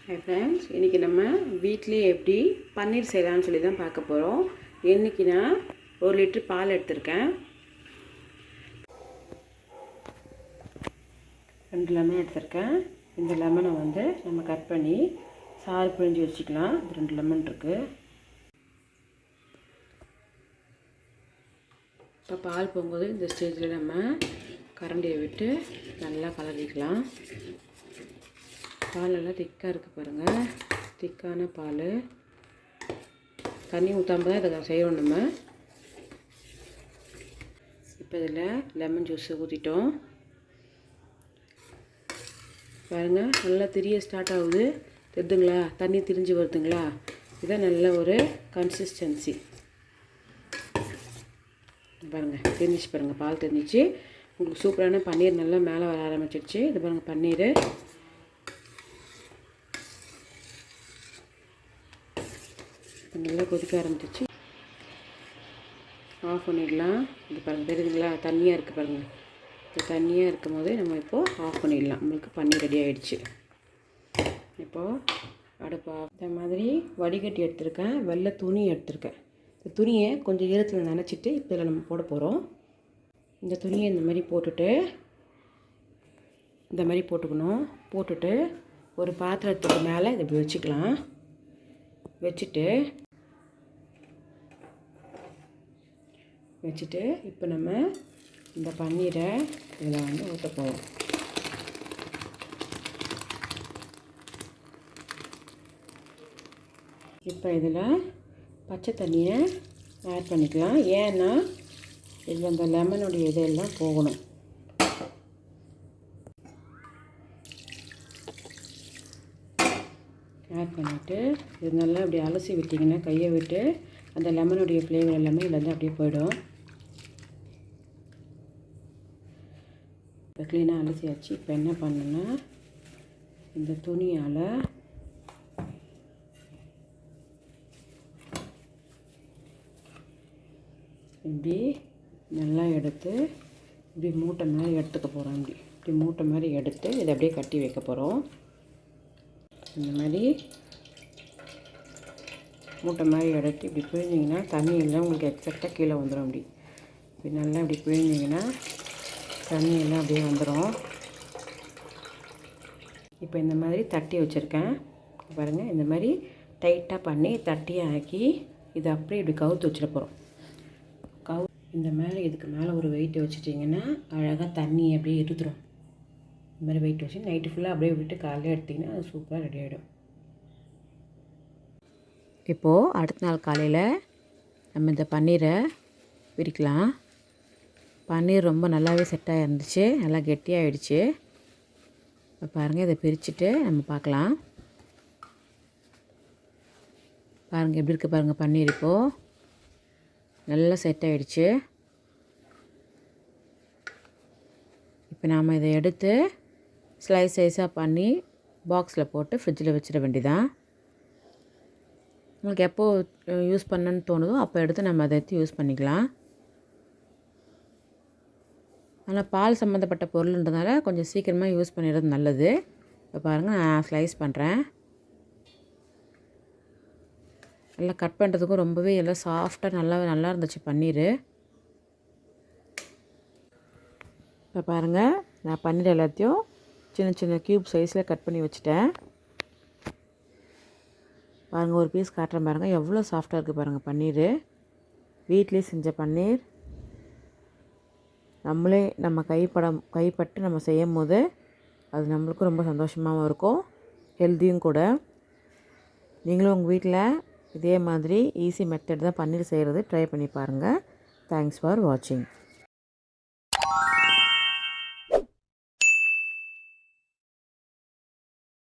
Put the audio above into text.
Hi friends, இன்றைக்கி நம்ம வீட்டிலேயே எப்படி பன்னீர் செய்யலாம்னு சொல்லி தான் பார்க்க போகிறோம். இன்றைக்கி நான் 1 லிட்டர் பால் எடுத்திருக்கேன். 2 லெமன் எடுத்திருக்கேன். இந்த லெமனை வந்து நம்ம கட் பண்ணி சாறு பிழிஞ்சு வச்சுக்கலாம். 2 லெமன் இருக்குது. இப்போ பால் போகும்போது இந்த ஸ்டேஜில் நம்ம கரண்டியை விட்டு நல்லா கலரிக்கலாம். பால் நல்லா திக்காக இருக்குது பாருங்கள். திக்கான பால். தண்ணி ஊற்றாம தான் இதை செய்யணும் நம்ம. இப்போ இதில் லெமன் ஜூஸ் ஊற்றிட்டோம் பாருங்கள். நல்லா திரிய ஸ்டார்ட் ஆகுது. தெரியுதுங்களா? தண்ணி திரிஞ்சு வருதுங்களா? இதான் நல்ல ஒரு கன்சிஸ்டன்சி பாருங்கள். தெரிஞ்சிச்சு பாருங்கள், பால் தெரிஞ்சிச்சு. உங்களுக்கு சூப்பரான பன்னீர் நல்லா மேலே வர ஆரம்பிச்சிடுச்சு. இது பாருங்கள் பன்னீர். நல்லா கொதிக்க ஆரம்பிச்சிச்சு. ஆஃப் பண்ணிடலாம். இது பாருங்கள், தெரியுதுங்களா? தண்ணியாக இருக்குது பாருங்கள். இந்த தண்ணியாக இருக்கும் போது நம்ம இப்போது ஆஃப் பண்ணிடலாம். நம்மளுக்கு பன்னீர் ரெடி ஆகிடுச்சு. இப்போது அடுப்பா இந்த மாதிரி வடிகட்டி எடுத்திருக்கேன். வெள்ளை துணி எடுத்திருக்கேன். இந்த துணியை கொஞ்சம் ஈரத்தில் நனைச்சிட்டு இப்போ இதில் நம்ம போட போகிறோம். இந்த துணியை இந்த மாதிரி போட்டுட்டு இந்த மாதிரி போட்டுக்கணும். போட்டுட்டு ஒரு பாத்திரத்துக்கு மேலே இதை இப்படி வச்சுக்கலாம். வச்சுட்டு இப்போ நம்ம இந்த பன்னீரை இதில் வந்து ஊற்ற போகிறோம். இப்போ இதில் பச்சை தண்ணியை ஆட் பண்ணிக்கலாம். ஏன்னா இதில் அந்த லெமனுடைய இதெல்லாம் போகணும். ஆட் பண்ணிவிட்டு இது நல்லா அப்படி அலசி விட்டிங்கன்னா, கையை விட்டு அந்த லெமனுடைய ஃப்ளேவர் எல்லாமே இதில் வந்து அப்படியே போயிடும். இப்போ க்ளீனாக அலசியாச்சு. இப்போ என்ன பண்ணணுன்னா, இந்த துணியால் இப்படி நல்லா எடுத்து இப்படி மூட்டை மாதிரி எடுத்துக்க போகிறோம். இப்படி மூட்டை மாதிரி எடுத்து இதை அப்படியே கட்டி வைக்க போகிறோம். இந்த மாதிரி மூட்டை மாதிரி எடுத்து இப்படி பிழிஞ்சிங்கன்னா தண்ணி எல்லாம் உங்களுக்கு எக்ஸாக்டாக கீழே வந்துடும். இப்படி நல்லா இப்படி பிழிஞ்சிங்கன்னா தண்ணி எல்லாம் அப்படியே வந்துடும். இப்போ இந்த மாதிரி தட்டி வச்சுருக்கேன் பாருங்கள். இந்த மாதிரி டைட்டாக பண்ணி தட்டியை ஆக்கி இதை அப்படியே இப்படி கவுத்து வச்சிட போகிறோம். இந்த மேலே இதுக்கு மேலே ஒரு வெயிட் வச்சுட்டிங்கன்னா அழகாக தண்ணி அப்படியே எடுத்துரும். இந்த மாதிரி வெயிட் வச்சு நைட்டு ஃபுல்லாக அப்படியே விட்டு காலையில் எடுத்திங்கன்னா அது சூப்பராக ரெடி ஆகிடும். இப்போது அடுத்த நாள் காலையில் நம்ம இந்த பன்னீரை பிரிக்கலாம். பன்னீர் ரொம்ப நல்லாவே செட்டாக இருந்துச்சு. நல்லா கெட்டியாகிடுச்சு. இப்போ பாருங்கள், இதை பிரிச்சுட்டு நம்ம பார்க்கலாம். பாருங்கள் எப்படி இருக்குது பாருங்கள் பன்னீர். இப்போது நல்லா செட் ஆகிடுச்சு. இப்போ நாம் இதை எடுத்து ஸ்லைஸ் சைஸாக பண்ணி பாக்ஸில் போட்டு ஃப்ரிட்ஜில் வச்சிட வேண்டியதான். உங்களுக்கு எப்போ யூஸ் பண்ணணுன்னு தோணுதோ அப்போ எடுத்து நம்ம அதை எடுத்து யூஸ் பண்ணிக்கலாம். ஆனால் பால் சம்மந்தப்பட்ட பொருள்ன்றதுனால கொஞ்சம் சீக்கிரமாக யூஸ் பண்ணிடுறது நல்லது. இப்போ பாருங்கள், நான் ஸ்லைஸ் பண்ணுறேன். நல்லா கட் பண்ணுறதுக்கும் ரொம்பவே எல்லாம் சாஃப்டாக நல்லா இருந்துச்சு பன்னீர். இப்போ பாருங்கள், நான் பன்னீர் எல்லாத்தையும் சின்ன சின்ன க்யூப் சைஸில் கட் பண்ணி வச்சுட்டேன். பாருங்கள், ஒரு பீஸ் காட்டுறேன் பாருங்கள். எவ்வளோ சாஃப்டாக இருக்குது பாருங்கள் பன்னீர். வீட்டிலே செஞ்ச பன்னீர். நம்மளே நம்ம கைப்பட்டு நம்ம செய்யும் போது அது நம்மளுக்கும் ரொம்ப சந்தோஷமாகவும் இருக்கும், ஹெல்த்தியும் கூட. நீங்களும் உங்கள் வீட்டில் இதே மாதிரி ஈஸி மெத்தட் தான் பன்னீர் செய்கிறது ட்ரை பண்ணி பாருங்கள். தேங்க்ஸ் ஃபார் வாட்சிங்.